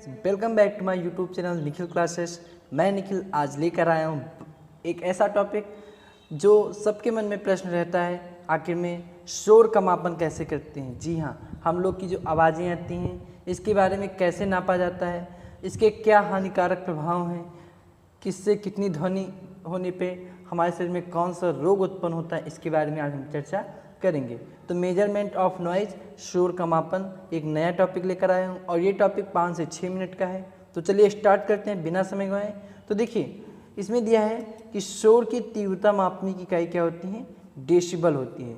Welcome back to my YouTube channel Nikhil classes. मैं निखिल आज लेकर आया हूँ एक ऐसा टॉपिक जो सबके मन में प्रश्न रहता है, आखिर में शोर का मापन कैसे करते हैं। जी हाँ, हम लोग की जो आवाज़ें आती हैं इसके बारे में कैसे नापा जाता है, इसके क्या हानिकारक प्रभाव हैं, किससे कितनी ध्वनि होने पे हमारे शरीर में कौन सा रोग उत्पन्न होता है, इसके बारे में आज हम चर्चा करेंगे। तो मेजरमेंट ऑफ नॉइज, शोर का मापन, एक नया टॉपिक लेकर आया हूँ और ये टॉपिक 5 से 6 मिनट का है। तो चलिए स्टार्ट करते हैं बिना समय गवाए। तो देखिए इसमें दिया है कि शोर की तीव्रता मापने की इकाई क्या होती है, डेसिबल होती है।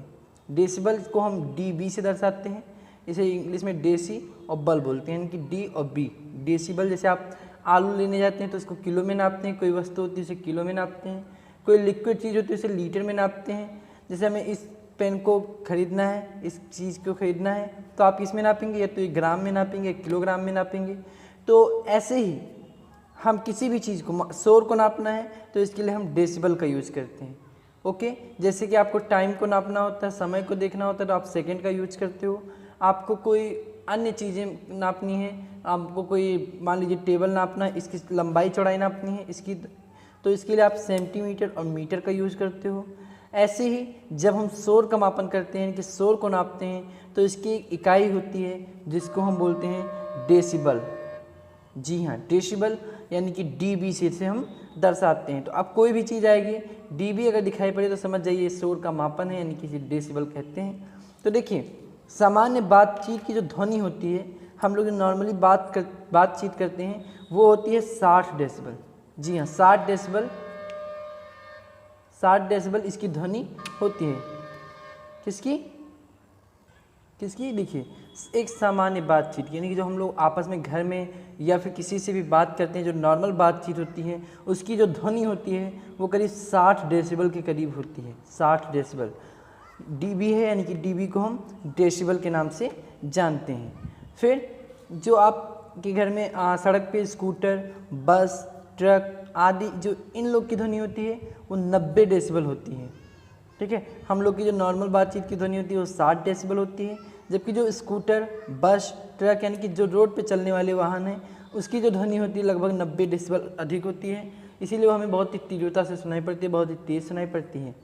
डेसिबल को हम डीबी से दर्शाते हैं, इसे इंग्लिश में डेसी और बल बोलते हैं, यानी कि डी और बी। डेसिबल जैसे आप आलू लेने जाते हैं तो इसको किलो में नापते हैं, कोई वस्तु होती है उसे किलो में नापते हैं, कोई लिक्विड चीज़ होती है उसे लीटर में नापते हैं। जैसे हमें इस पेन को खरीदना है, इस चीज़ को खरीदना है तो आप इसमें नापेंगे, या तो ये ग्राम में नापेंगे, किलोग्राम में नापेंगे। तो ऐसे ही हम किसी भी चीज़ को, शोर को नापना है तो इसके लिए हम डेसिबल का यूज़ करते हैं। ओके, जैसे कि आपको टाइम को नापना होता है, समय को देखना होता है तो आप सेकंड का यूज करते हो। आपको कोई अन्य चीज़ें नापनी है, आपको कोई मान लीजिए टेबल नापना है, इसकी लंबाई चौड़ाई नापनी है इसकी, तो इसके लिए आप सेंटीमीटर और मीटर का यूज़ करते हो। ऐसे ही जब हम शोर का मापन करते हैं कि शोर को नापते हैं तो इसकी एक इकाई होती है जिसको हम बोलते हैं डेसिबल। जी हाँ, डेसिबल यानी कि डीबी से इसे हम दर्शाते हैं। तो अब कोई भी चीज़ आएगी डीबी अगर दिखाई पड़े तो समझ जाइए शोर का मापन है, यानी कि इसे डेसिबल कहते हैं। तो देखिए सामान्य बातचीत की जो ध्वनि होती है, हम लोग नॉर्मली बातचीत करते हैं, वो होती है 60 डेसिबल। जी हाँ, 60 डेसिबल इसकी ध्वनि होती है। किसकी देखिए, एक सामान्य बातचीत यानी कि जो हम लोग आपस में घर में या फिर किसी से भी बात करते हैं, जो नॉर्मल बातचीत होती है उसकी जो ध्वनि होती है वो करीब 60 डेसिबल के करीब होती है। 60 डेसिबल डीबी है, यानी कि डीबी को हम डेसिबल के नाम से जानते हैं। फिर जो आपके घर में सड़क पे स्कूटर, बस, ट्रक आदि जो इन लोग की ध्वनि होती है वो 90 डेसिबल होती है। ठीक है, हम लोग की जो नॉर्मल बातचीत की ध्वनि होती है वो 60 डेसिबल होती है, जबकि जो स्कूटर, बस, ट्रक यानी कि जो रोड पे चलने वाले वाहन हैं उसकी जो ध्वनि होती है लगभग 90 डेसिबल अधिक होती है। इसीलिए वो हमें बहुत ही तीव्रता से सुनाई पड़ती है, बहुत ही तेज़ सुनाई पड़ती है।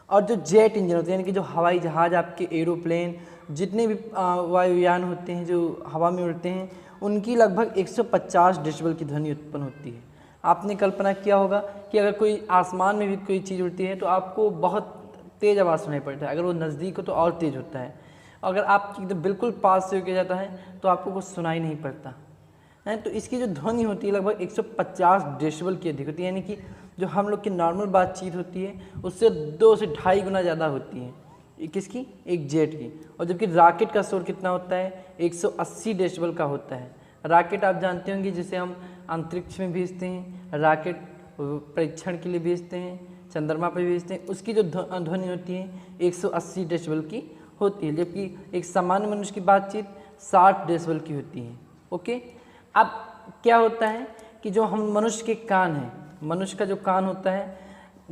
और जो जेट इंजन होते हैं, यानी कि जो हवाई जहाज़, आपके एरोप्लेन, जितने भी वायुयान होते हैं जो हवा में उड़ते हैं, उनकी लगभग 150 डेसिबल की ध्वनि उत्पन्न होती है। आपने कल्पना किया होगा कि अगर कोई आसमान में भी कोई चीज़ उड़ती है तो आपको बहुत तेज़ आवाज़ सुनाई पड़ता है, अगर वो नज़दीक हो तो और तेज़ होता है, अगर आप एकदम बिल्कुल पास से होके जाता है तो आपको कुछ सुनाई नहीं पड़ता है। तो इसकी जो ध्वनि होती है लगभग 150 डेसिबल की अधिक होती है, यानी कि जो हम लोग की नॉर्मल बातचीत होती है उससे 2 से ढाई गुना ज़्यादा होती है। किसकी? एक जेट की। और जबकि रॉकेट का शोर कितना होता है? 180 डेसिबल का होता है। रॉकेट आप जानते होंगे जिसे हम अंतरिक्ष में भेजते हैं, रॉकेट परीक्षण के लिए भेजते हैं, चंद्रमा पर भेजते हैं, उसकी जो ध्वनि होती है 180 डेसिबल की होती है, जबकि एक सामान्य मनुष्य की बातचीत 60 डेसिबल की होती है। ओके, अब क्या होता है कि जो हम मनुष्य के कान हैं, मनुष्य का जो कान होता है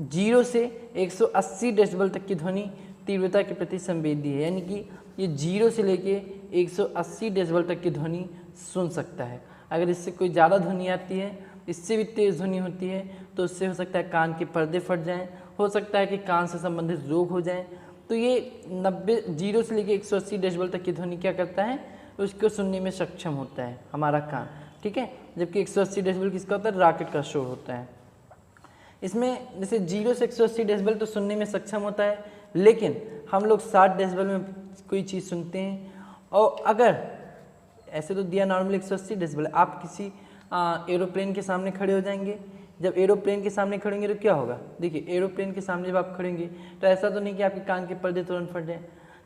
0 से 180 डेसिबल तक की ध्वनि तीव्रता के प्रति संवेदी है, यानी कि ये 0 से लेके 180 डेसिबल तक की ध्वनि सुन सकता है। अगर इससे कोई ज़्यादा ध्वनि आती है, इससे भी तेज़ ध्वनि होती है, तो उससे हो सकता है कान के पर्दे फट जाएं, हो सकता है कि कान से संबंधित रोग हो जाएं। तो ये 0 से लेके 180 डेसिबल तक की ध्वनि क्या करता है, उसको सुनने में सक्षम होता है हमारा कान। ठीक है, जबकि 180 डेसिबल किसका होता है? रॉकेट का शोर होता है। इसमें जैसे 0 से 180 डेसिबल तो सुनने में सक्षम होता है, लेकिन हम लोग 60 डेसिबल में कोई चीज़ सुनते हैं। और अगर ऐसे तो दिया नॉर्मल 180 डेसिबल, आप किसी एरोप्लेन के सामने खड़े हो जाएंगे, जब एरोप्लेन के सामने खड़े होंगे तो क्या होगा? देखिए एरोप्लेन के सामने जब आप खड़े होंगे तो ऐसा तो नहीं कि आपके कान के पर्दे तुरंत फट जाए,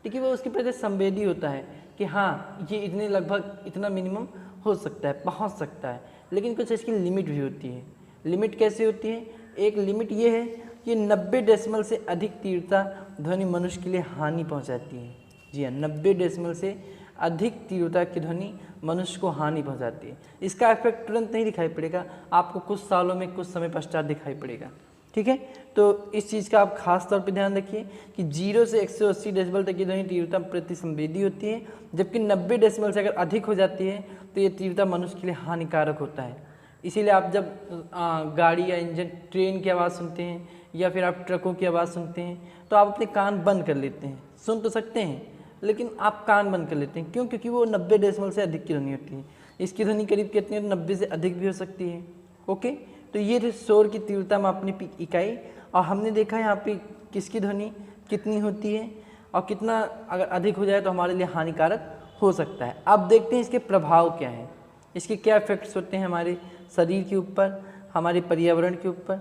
देखिए वो उसके प्रति संवेदी होता है कि हाँ ये इतने लगभग इतना मिनिमम हो सकता है, पहुंच सकता है, लेकिन कुछ इसकी लिमिट भी होती है। लिमिट कैसे होती है? एक लिमिट ये है कि 90 डेसिबल से अधिक तीव्रता ध्वनि मनुष्य के लिए हानि पहुंचाती है। जी हाँ, 90 डेसिबल से अधिक तीव्रता की ध्वनि मनुष्य को हानि पहुंचाती है। इसका इफेक्ट तुरंत नहीं दिखाई पड़ेगा, आपको कुछ सालों में, कुछ समय पश्चात दिखाई पड़ेगा। ठीक है। तो इस चीज़ का आप खास तौर पे ध्यान रखिए कि 0 से 180 डेसिबल तक की ध्वनि तीव्रता प्रति संवेदी होती है, जबकि 90 डेसिबल से अगर अधिक हो जाती है तो ये तीव्रता मनुष्य के लिए हानिकारक होता है। इसीलिए आप जब गाड़ी या इंजन, ट्रेन की आवाज़ सुनते हैं या फिर आप ट्रकों की आवाज़ सुनते हैं तो आप अपने कान बंद कर लेते हैं। सुन तो सकते हैं लेकिन आप कान बंद कर लेते हैं। क्यों? क्योंकि वो 90 डेसिबल से अधिक की ध्वनि होती है। इसकी ध्वनि करीब कितनी है? 90 से अधिक भी हो सकती है। ओके, तो ये थे शोर की तीव्रता मापने की इकाई। और हमने देखा यहाँ पे किसकी ध्वनि कितनी होती है और कितना अगर अधिक हो जाए तो हमारे लिए हानिकारक हो सकता है। अब देखते हैं इसके प्रभाव क्या हैं, इसके क्या इफेक्ट्स होते हैं हमारे शरीर के ऊपर, हमारे पर्यावरण के ऊपर।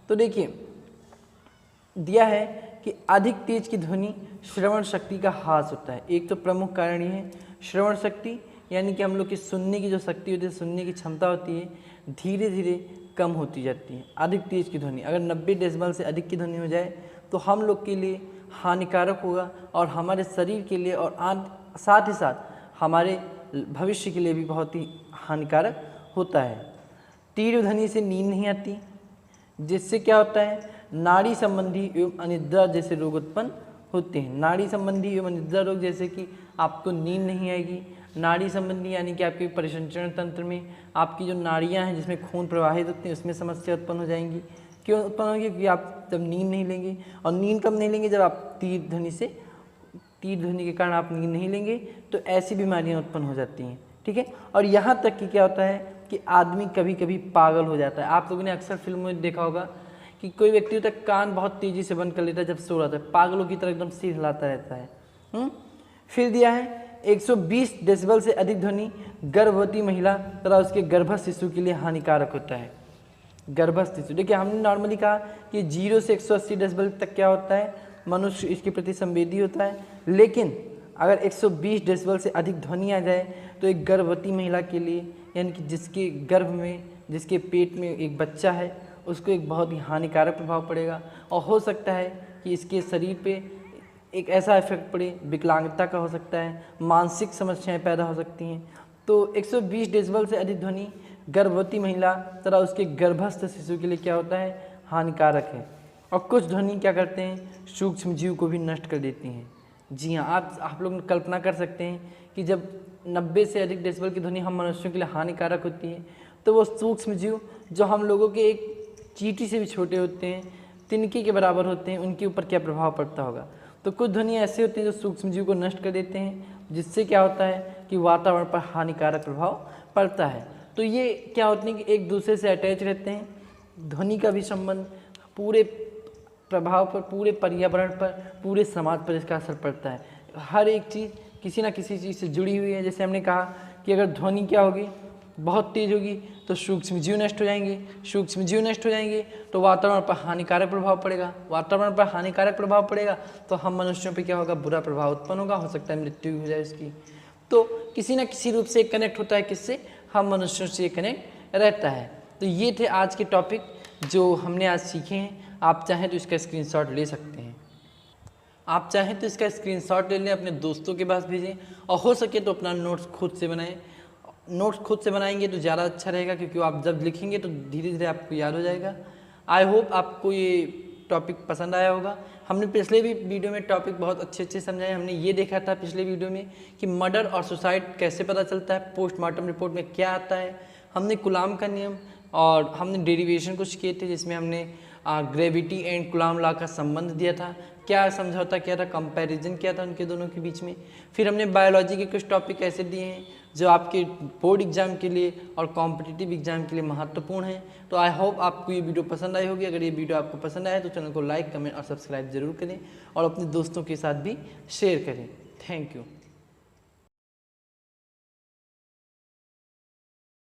तो देखिए दिया है कि अधिक तेज की ध्वनि श्रवण शक्ति का ह्रास होता है। एक तो प्रमुख कारण ये है श्रवण शक्ति, यानी कि हम लोग की सुनने की जो शक्ति होती है, सुनने की क्षमता होती है, धीरे धीरे कम होती जाती है। अधिक तेज की ध्वनि अगर 90 डेसिबल से अधिक की ध्वनि हो जाए तो हम लोग के लिए हानिकारक होगा और हमारे शरीर के लिए और साथ ही साथ हमारे भविष्य के लिए भी बहुत ही हानिकारक होता है। तीव्र ध्वनि से नींद नहीं आती, जिससे क्या होता है नाड़ी संबंधी एवं अनिद्रा जैसे रोग उत्पन्न होते हैं। नाड़ी संबंधी एवं अनिद्रा रोग जैसे कि आपको नींद नहीं आएगी। नाड़ी संबंधी यानी कि आपके परिसंचरण तंत्र में आपकी जो नाड़ियां हैं जिसमें खून प्रवाहित होते हैं उसमें समस्या उत्पन्न हो जाएंगी। क्यों उत्पन्न होगी? क्योंकि आप जब नींद नहीं लेंगे, और नींद कब नहीं लेंगे? जब आप तीव्र ध्वनि के कारण आप नींद नहीं लेंगे तो ऐसी बीमारियां उत्पन्न हो जाती हैं। ठीक है, और यहाँ तक कि क्या होता है कि आदमी कभी कभी पागल हो जाता है। आप लोगों ने अक्सर फिल्मों में देखा होगा कि कोई व्यक्ति होता है कान बहुत तेज़ी से बंद कर लेता है जब सो रहा था, पागलों की तरह एकदम सिर हिलाता रहता है। फिर दिया है 120 डेसिबल से अधिक ध्वनि गर्भवती महिला तथा उसके गर्भस्थ शिशु के लिए हानिकारक होता है। गर्भस्थ शिशु, देखिए हमने नॉर्मली कहा कि 0 से 180 डेसिबल तक क्या होता है, मनुष्य इसके प्रति संवेदी होता है। लेकिन अगर 120 डेसिबल से अधिक ध्वनि आ जाए तो एक गर्भवती महिला के लिए, यानी कि जिसके गर्भ में, जिसके पेट में एक बच्चा है, उसको एक बहुत ही हानिकारक प्रभाव पड़ेगा। और हो सकता है कि इसके शरीर पे एक ऐसा इफेक्ट पड़े, विकलांगता का हो सकता है, मानसिक समस्याएं पैदा हो सकती हैं। तो 120 डेसिबल से अधिक ध्वनि गर्भवती महिला तथा उसके गर्भस्थ शिशु के लिए क्या होता है, हानिकारक है। और कुछ ध्वनि क्या करते हैं, सूक्ष्म जीव को भी नष्ट कर देती हैं। जी हाँ, आप लोग कल्पना कर सकते हैं कि जब 90 से अधिक डेसिबल की ध्वनि हम मनुष्यों के लिए हानिकारक होती है तो वो सूक्ष्म जीव जो हम लोगों के एक चींटी से भी छोटे होते हैं, तिनके के बराबर होते हैं, उनके ऊपर क्या प्रभाव पड़ता होगा। तो कुछ ध्वनि ऐसे होते हैं जो सूक्ष्म जीव को नष्ट कर देते हैं, जिससे क्या होता है कि वातावरण पर हानिकारक प्रभाव पड़ता है। तो ये क्या होते हैं कि एक दूसरे से अटैच रहते हैं। ध्वनि का भी संबंध पूरे प्रभाव पर, पूरे पर्यावरण पर, पूरे समाज पर इसका असर पड़ता है। हर एक चीज़ किसी ना किसी चीज़ से जुड़ी हुई है। जैसे हमने कहा कि अगर ध्वनि क्या होगी, बहुत तेज होगी तो सूक्ष्म जीव नष्ट हो जाएंगे, सूक्ष्म जीव नष्ट हो जाएंगे तो वातावरण पर हानिकारक प्रभाव पड़ेगा, वातावरण पर हानिकारक प्रभाव पड़ेगा तो हम मनुष्यों पे क्या होगा, बुरा प्रभाव उत्पन्न होगा, हो सकता है मृत्यु भी हो जाए उसकी। तो किसी न किसी रूप से कनेक्ट होता है, किससे, हम मनुष्यों से कनेक्ट रहता है। तो ये थे आज के टॉपिक जो हमने आज सीखे हैं। आप चाहें तो इसका स्क्रीनशॉट ले सकते हैं, आप चाहें तो इसका स्क्रीनशॉट ले लें, अपने दोस्तों के पास भेजें, और हो सके तो अपना नोट्स खुद से बनाएं। नोट्स खुद से बनाएंगे तो ज़्यादा अच्छा रहेगा, क्योंकि आप जब लिखेंगे तो धीरे धीरे आपको याद हो जाएगा। आई होप आपको ये टॉपिक पसंद आया होगा। हमने पिछले भी वीडियो में टॉपिक बहुत अच्छे समझाए। हमने ये देखा था पिछले वीडियो में कि मर्डर और सुसाइड कैसे पता चलता है, पोस्टमार्टम रिपोर्ट में क्या आता है। हमने कूलाम का नियम और हमने डेरिवेशन कुछ किए थे, जिसमें हमने ग्रेविटी एंड कूलाम लॉ का संबंध दिया था, क्या समझौता किया था, कंपैरिजन किया था उनके दोनों के बीच में। फिर हमने बायोलॉजी के कुछ टॉपिक ऐसे दिए हैं जो आपके बोर्ड एग्जाम के लिए और कॉम्पिटिटिव एग्जाम के लिए महत्वपूर्ण है। तो आई होप आपको ये वीडियो पसंद आई होगी। अगर ये वीडियो आपको पसंद आए तो चैनल को लाइक, कमेंट और सब्सक्राइब जरूर करें, और अपने दोस्तों के साथ भी शेयर करें। Thank you.